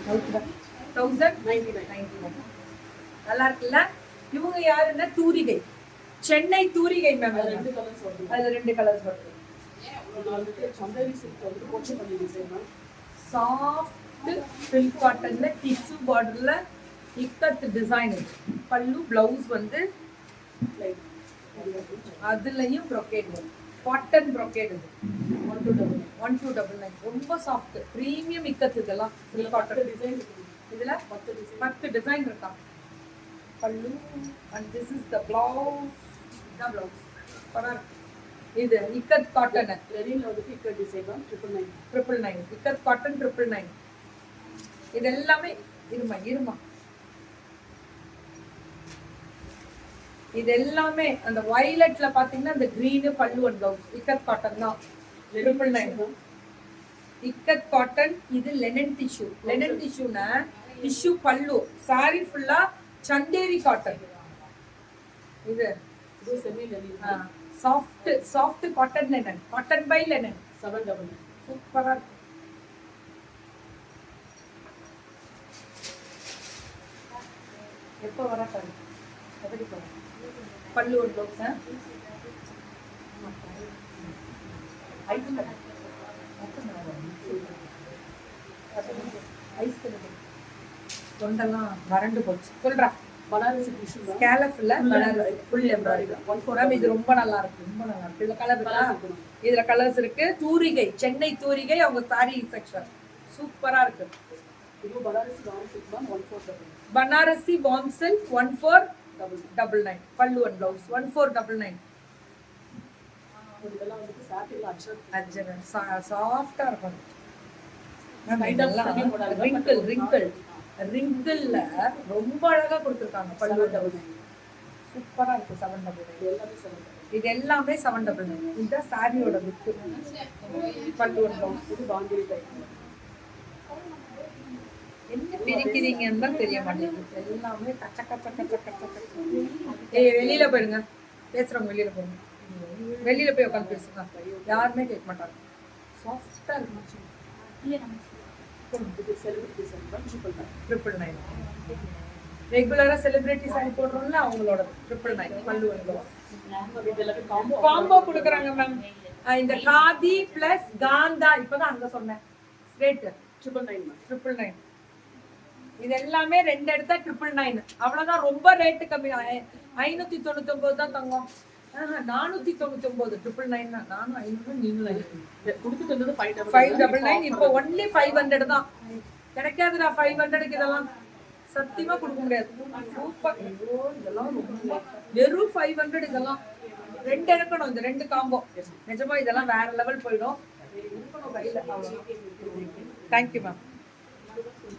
1099 நல்லா இருக்குல்ல. இவங்க யாருன்னா தூரிகை, சென்னை தூரிகை மேம். அதுல 2 கலர்ஸ் வருது. சாஃப்ட் சில்க் காட்டன்ல டிஷ்யூ பார்டர்ல இக்கத் டிசைன். பல்லு பிளவுஸ் வந்து அதுலயும் brocade வரும். காட்டன் brocade இது 1299. ரொம்ப சாஃப்ட் பிரீமியம் இக்கத். இதெல்லாம் சில்க் காட்டன் டிசைன். இதுல 10 டிசைன் இருக்கா. பல்லு and this is the blouse. இந்த blouse பரவாயில்லை. இது இக்கத் காட்டன் லெனின்ல வந்து இக்கத் டிசைன் 999 இக்கத் காட்டன் 999. இது எல்லாமே இருமா இது எல்லாமே அந்த வயலட்ல பாத்தீங்கன்னா அந்த கிரீன் பல்லு அண்ட் பிளவுஸ் இக்கத் காட்டன் தான் 999. இக்கத் காட்டன். இது லெனன் டிஷ்யூ. லெனன் டிஷ்யூனா டிஷ்யூ பல்லு. சாரி ஃபுல்லா சந்தேரி காட்டன். இது semi linen soft cotton linen. Cotton by linen 799. சூப்பரா எப்போ வர பாரு. பல்லு ஒரு ப்ளவுஸ் ஐஸ் தொண்டெல்லாம் வறண்டு போச்சு. சொல்றா பனாரசி டிஷ்யூ ஸ்கேலப்ல பனாரசி ஃபுல் எம்ப்ராய்டரி. இது ரொம்ப நல்லா இருக்கு. இதுல கலர் இருக்கா. இதுல கலர்ஸ் இருக்கு. தூரிகை, சென்னை தூரிகை அவங்க சாரி செக்ஷன் சூப்பரா இருக்கு. இது பனாரசி வார்ம் சில்க் 1499. பல்லு அண்ட் பிளவுஸ் 1499. இதெல்லாம் வந்து சாட்டில் அஜ்ஜர் சாஃப்ட்டா இருக்கும். ரிங்கிள்ல ரொம்ப அழகா கொடுத்துருக்காங்க. பல்லு சூப்பரா இருக்கு. 799. இது எல்லாமே 799. இதுதான் சாரியோட வித்து. பல்லு அண்ட் பிளவுஸ் இது பாந்திரி டைப். என்ன பிரிக்கிறீங்கன்னு தான் தெரிய மாட்டேங்குது. எல்லாமே கச்ச கச்ச கச்ச கச்ச கச்ச. வெளியில போயிருங்க. பேசுறவங்க வெளியில போயிருங்க. வெளியில போய் உட்காந்து பேசுங்க. யாருமே கேட்க மாட்டாங்க. சாஃப்டா இருந்துச்சு. ரெகுலரா செலிபிரிட்டி சாரி போடுறோம்ல அவங்களோட 999 பல்லு காம்போ கொடுக்குறாங்க மேம். இந்த காதி பிளஸ் காந்தா இப்பதான் அங்க சொன்னேன் ரேட் 999. இது எல்லாமே 2 எடுத்தா 999. அவ்வளவுதான். ரொம்ப ரேட்டு கம்மி. 599 தான் தங்கம். 499 999. நானும் 500 நீங்களும் கொடுத்துட்டு வந்தது 599. இப்போ ஒன்லி 500 தான். கிடைக்காதுடா 500க்கு இதெல்லாம் சத்தியமா கொடுக்க முடியாது. சூப்பர். இதெல்லாம் வெறும் 500. இதெல்லாம் 2 எடுக்கணும். இந்த 2 காம்போ நிஜமா இதெல்லாம் வேற லெவல் போயிடும். Thank you ma'am.